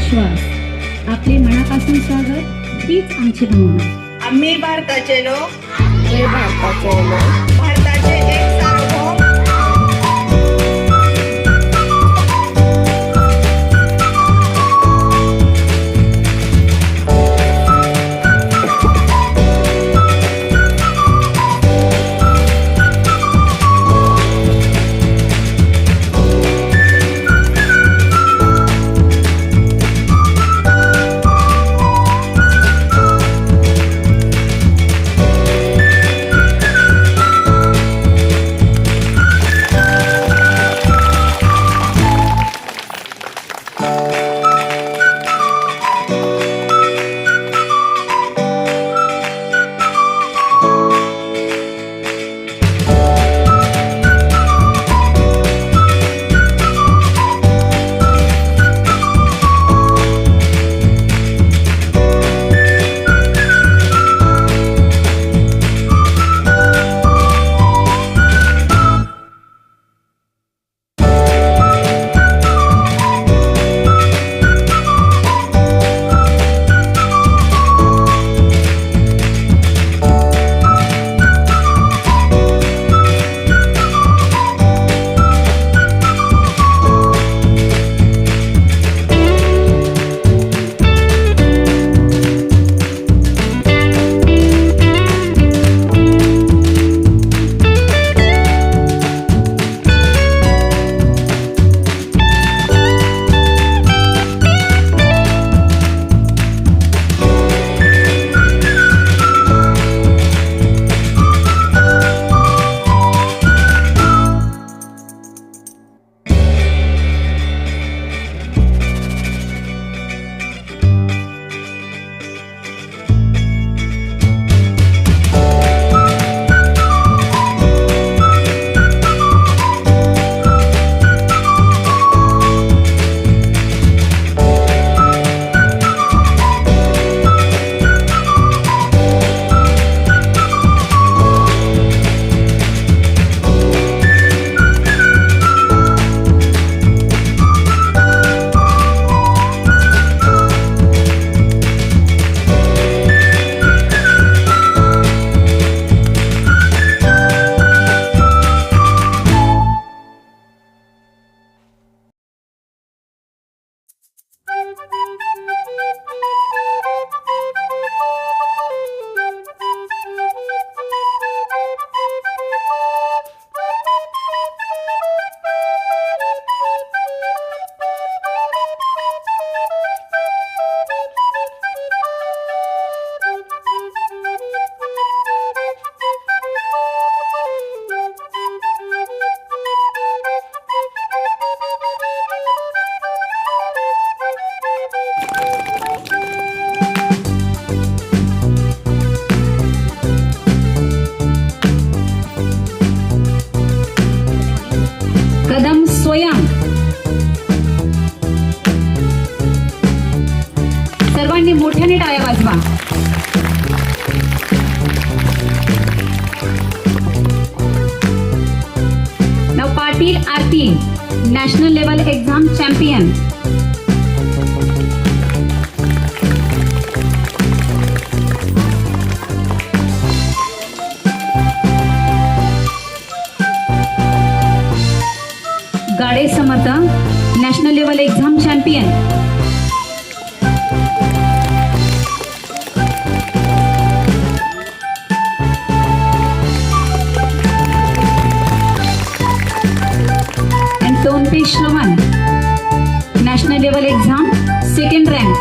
विश्वास. आपले मनापासून स्वागत हीच आमची भावना. आम्ही भारताचे लोक, भारताचे भारताचे एक सार्वभौम कदम स्वयं. सर्वांनी मोठ्याने टाळ्या वाजवा. नाव Patil Aarti, national level exam champion. Gade Samarth, national level exam champion. Tonpe Shravan, national level exam second rank.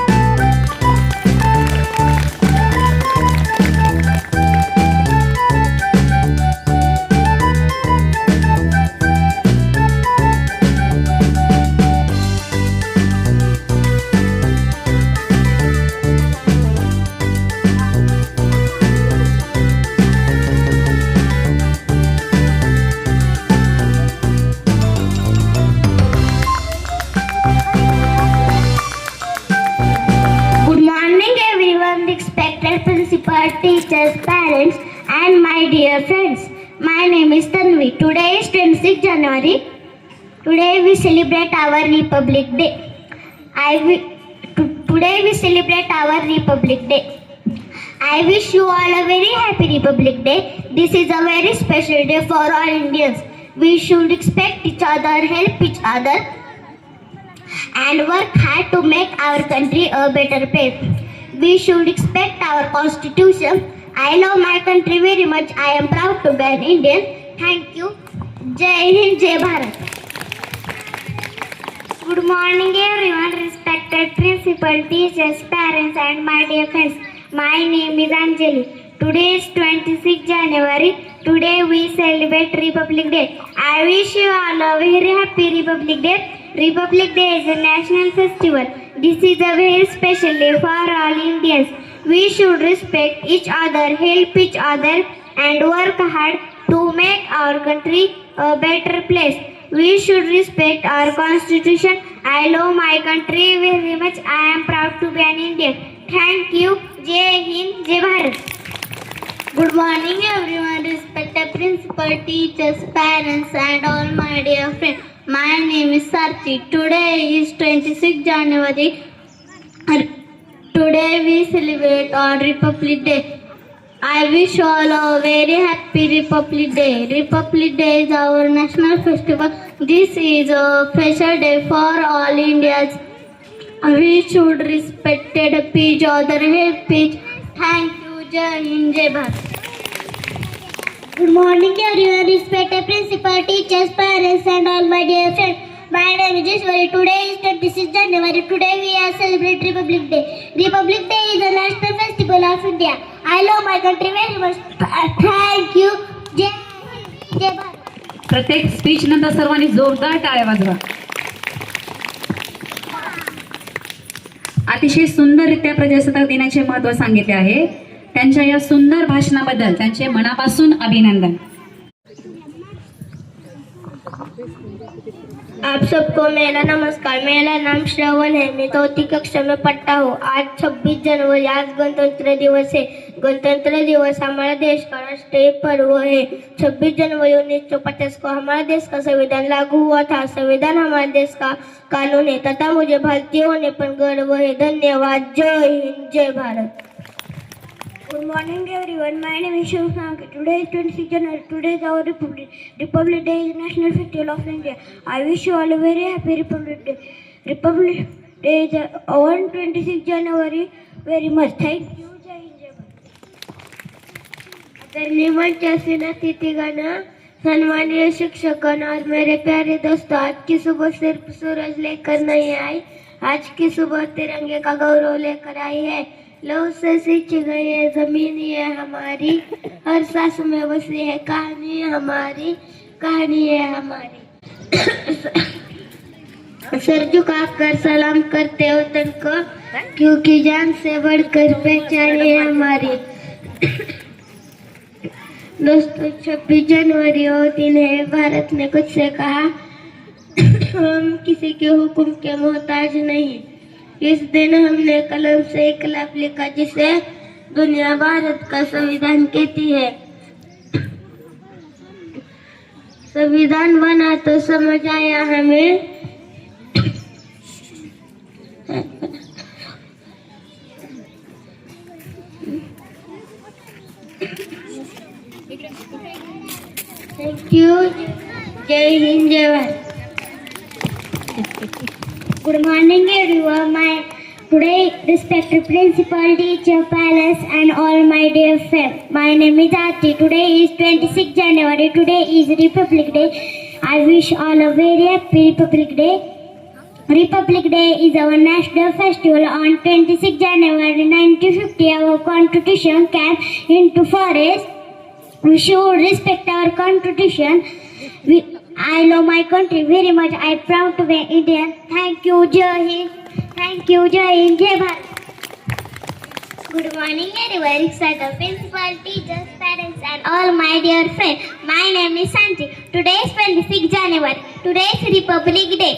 principal, teachers, parents and my dear friends. My name is Tanvi. Today is 26 January. Today we celebrate our Republic Day. Today we celebrate our Republic Day. I wish you all a very happy Republic Day. This is a very special day for all Indians. We should respect each other, help each other, and work hard to make our country a better place. We should respect our constitution. I love my country very much. I am proud to be an Indian. Thank you. Jai Hind, Jai Bharat. Good morning everyone, respected principal, teachers, parents and my dear friends. My name is Anjali. Today is 26 January. Today we celebrate Republic Day. I wish you all a very happy Republic Day. Republic Day is a national festival. This is a very special day for all Indians. We should respect each other, help each other and work hard to make our country a better place. We should respect our constitution. I love my country very much. I am proud to be an Indian. Thank you. Jai Hind, Jai Bharat. Good morning everyone, respected principal, teachers, parents and all my dear friends. My name is Sarthi. Today is 26 January. Today we celebrate on Republic Day. I wish all a very happy Republic Day. Republic Day is our national festival. This is a special day for all Indians. We should respect each other, help each. Thank you. Jai Hind, Jai Bharat. Good morning everyone, respected principal, teachers, parents and all my dear friends. My name is Jeshwari. Today is 26 January. Today we are celebrating Republic Day. Republic Day is a national festival of India. I love my country very much. Thank you. Jai Hind, Jai Bharat. प्रत्येक speech नंतर सर्वांनी जोरदार टाळ्या वाजवा. अतिशय सुंदररित्या प्रजासत्ताक दिनाचे महत्त्व सांगितले आहे. त्यांच्या या सुंदर भाषणाबद्दल त्यांचे मनापासून अभिनंदन. आप सबको मेरा नमस्कार. मेरा नाम श्रवण है. मैं चौथी कक्षा में पढ़ता हूँ. आज 26 जनवरी, आज गणतंत्र दिवस है. गणतंत्र दिवस हमारा देश का राष्ट्रीय पर्व है. 26 जनवरी 1950 को हमारा देश का संविधान लागू हुआ था. संविधान हमारे देश का कानून है तथा मुझे भारतीय होने पर गर्व है. धन्यवाद. जय हिंद, जय Bharat. Good morning everyone. My name is Shiv Sanke. Today is 26 January. Today is our Republic. Republic Day is National Festival of India. I wish you all a very happy Republic Day. Republic Day is on 26 January. Very much. Thank you. Jai Hind, Jai Bharat. आदरणीय मंच से अतिथिगण, सम्मानीय शिक्षकगण और मेरे प्यारे दोस्तों, आज की सुबह सिर्फ सूरज लेकर नहीं आई. आज की सुबह तिरंगे का गौरव लेकर आई है. लहू से सींची गई है जमीन ये हमारी, हर सांस में बसी है कहानी हमारी, कहानी है हमारी. सर झुकाकर सलाम करते वतन को, क्योंकि जान से बढ़कर पहचान है हमारी. दोस्तों, 26 जनवरी वो दिन है भारत ने खुद से कहा, हम किसी के हुक्म के मोहताज नहीं. इस दिन हमने कलम से इकलाब लिखा जिसे दुनिया भारत का संविधान कहती है. संविधान बना तो समझ आया हमें, थैंक यू. जय हिंद, जय Bharat. Good morning everyone. Today respected principal, teacher, parents and all my dear friends. My name is Aarti. Today is 26 January. Today is Republic Day. I wish all a very happy Republic Day. Republic Day is our national festival. On 26 January 1950, our constitution came into force. We should respect our constitution. I love my country very much. I am proud to be Indian. Thank you. Jai Hind. Thank you. Jai Hind, Jai Bharat. Good morning everyone. Respected principal, teachers, parents and all my dear friends. My name is Sanji. Today is 26 January. Today is Republic Day.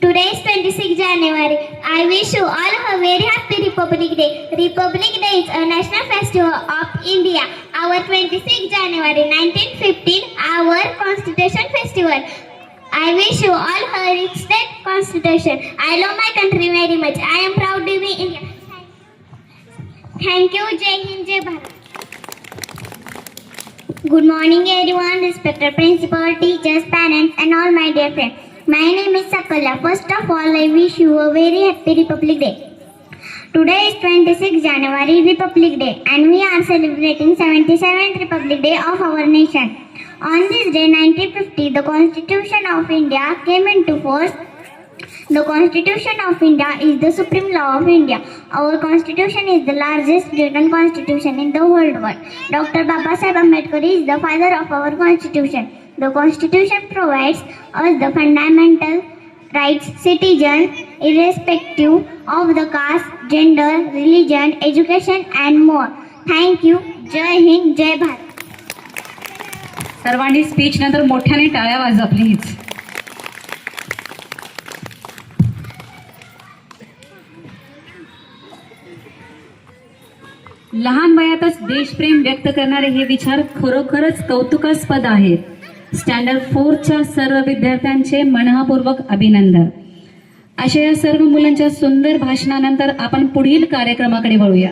Today is 26 January. I wish you all a very happy Republic Day. Republic Day is a national festival of India. Our 26 January 1915, our Constitution Festival. I wish you all a rich state constitution. I love my country very much. I am proud to be Indian. Thank you. Jai Hind, Jai Bharat. Good morning everyone, respected principal, teachers, parents and all my dear friends. My name is Sakala. First of all, I wish you a very happy Republic Day. Today is 26 January, Republic Day, and we are celebrating 77th Republic Day of our nation. On this day, 1950, the Constitution of India came into force. The Constitution of India is the supreme law of India. Our Constitution is the largest written constitution in the whole world. Dr. Babasaheb Ambedkar is the father of our Constitution. The Constitution provides us the fundamental rights citizen irrespective of the caste, gender, religion, education and more. Thank you. Jai Hind, Jai Bharat. सर्वांनी speech नंतर मोठ्याने टाळ्या वाजवा please. लहान वयातच देशप्रेम व्यक्त करणारे हे विचार खरोखरच कौतुकास्पद आहेत. स्टँडर्ड 4च्या सर्व विद्यार्थ्यांचे मनःपूर्वक अभिनंदन. अशा या सर्व मुलांच्या सुंदर भाषणानंतर आपण पुढील कार्यक्रमाकडे वळूया.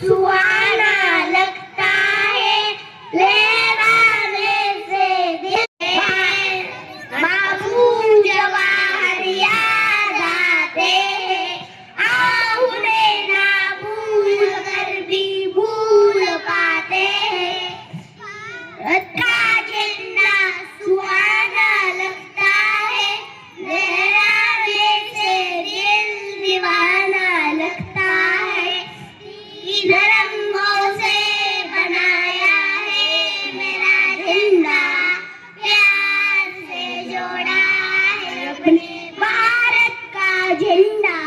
सुहाना लगता है लहराने से दिल बाबू जवाहर याद आते हैं उन्हें ना भूल कर भी भूल पाते हैं का झंडा सुहाना लगता है लहराने से दिल दीवाना लगता है इन रंगों से बनाया है मेरा झंडा प्यार से जोड़ा है अपने भारत का झंडा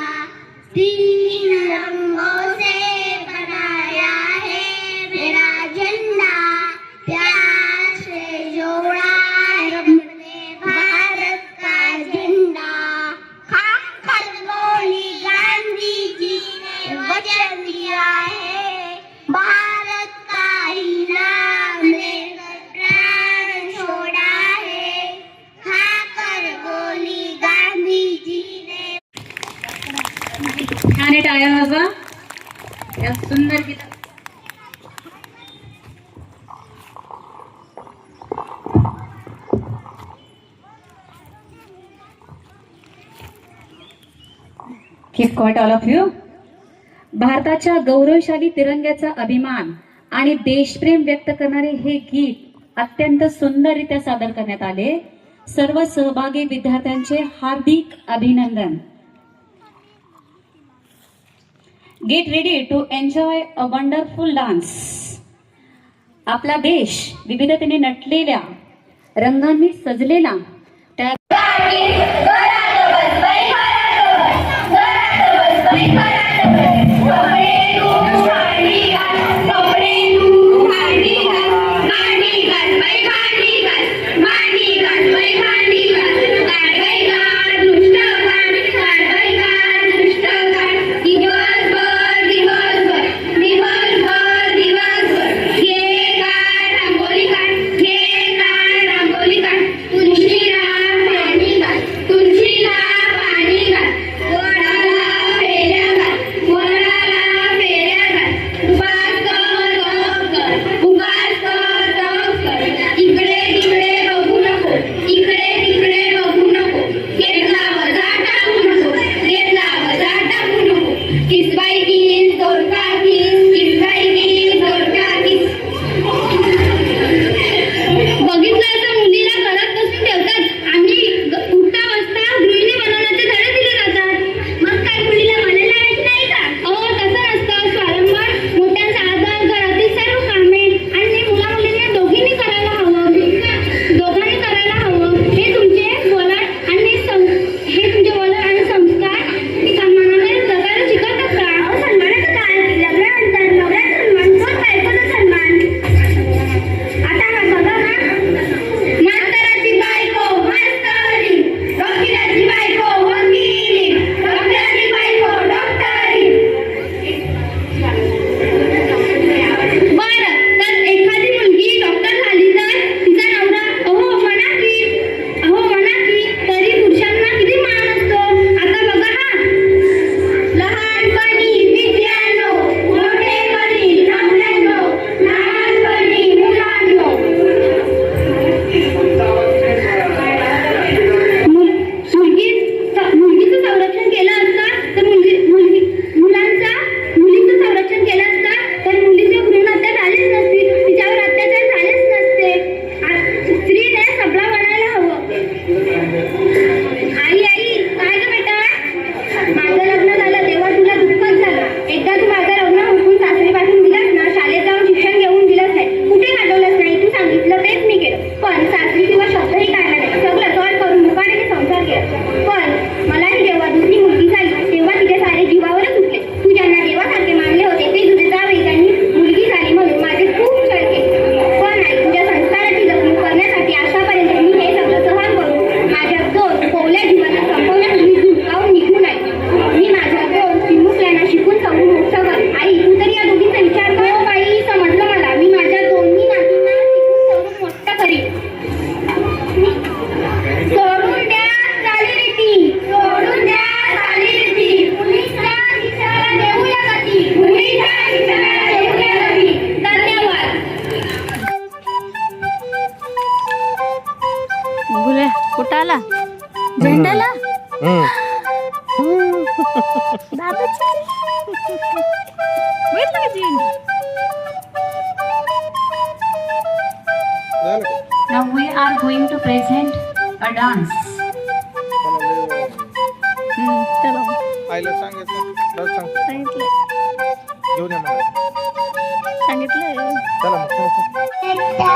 तीन रंगों से बनाया है मेरा झंडा प्यार से जोड़ा है अपने भारत का झंडा खाकर गोली गांधी जी ने वचन दिया है भारत का ही नाम लेकर प्राण छोड़ा है खाकर गोली गांधी जी ने. छान टाळ्या वाजवा या सुंदर Gita. Keep quiet all of you. भारताच्या गौरवशाली तिरंग्याचा अभिमान आणि देशप्रेम व्यक्त करणारे हे गीत अत्यंत सुंदररित्या सादर करण्यात आले. सर्व सहभागी विद्यार्थ्यांचे हार्दिक अभिनंदन. Get ready to enjoy a wonderful dance. आपला देश विविधतेने नटलेल्या रंगांनी सजलेला त्या तुलसी गुल्या कुठं आला झेंड्याला बघितलं का झेंडा? Now we are going to present a dance. आईला सांगितलं सांगितलं घेऊन या मला चला मग.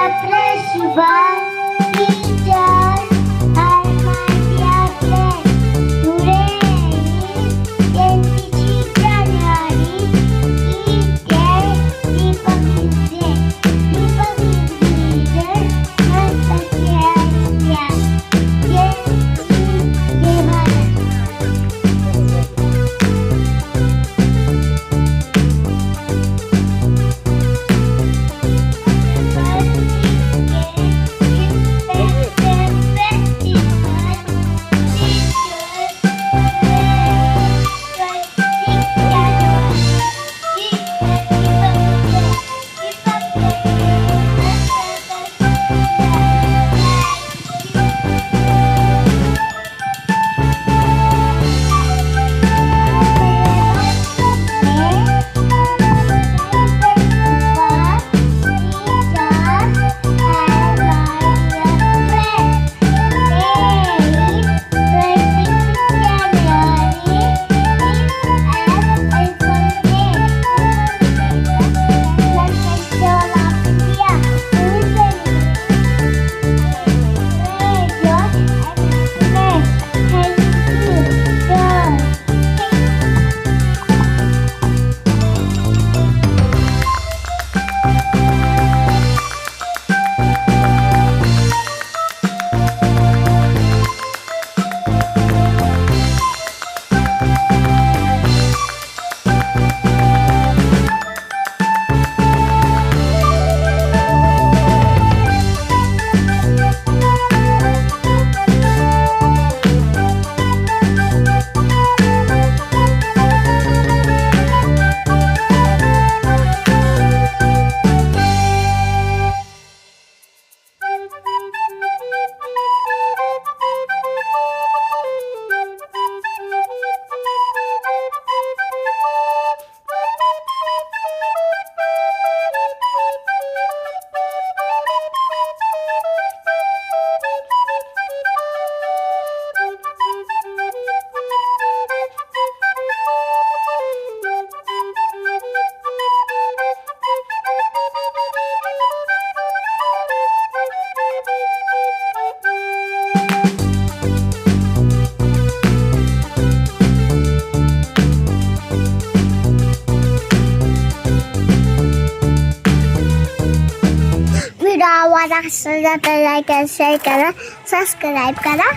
आवाज असला तर लाईक शेअर करा सबस्क्राईब करा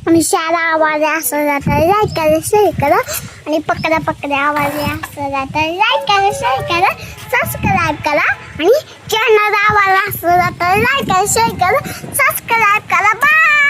आणि शाळा आवाज असला तर लाईक करा शेअर करा आणि पकडा पकडा आवाज असला तर लाईक करा शेअर करा सबस्क्राईब करा आणि चॅनल आवाज असला तर लाईक करा शेअर करा सबस्क्राईब करा बाय.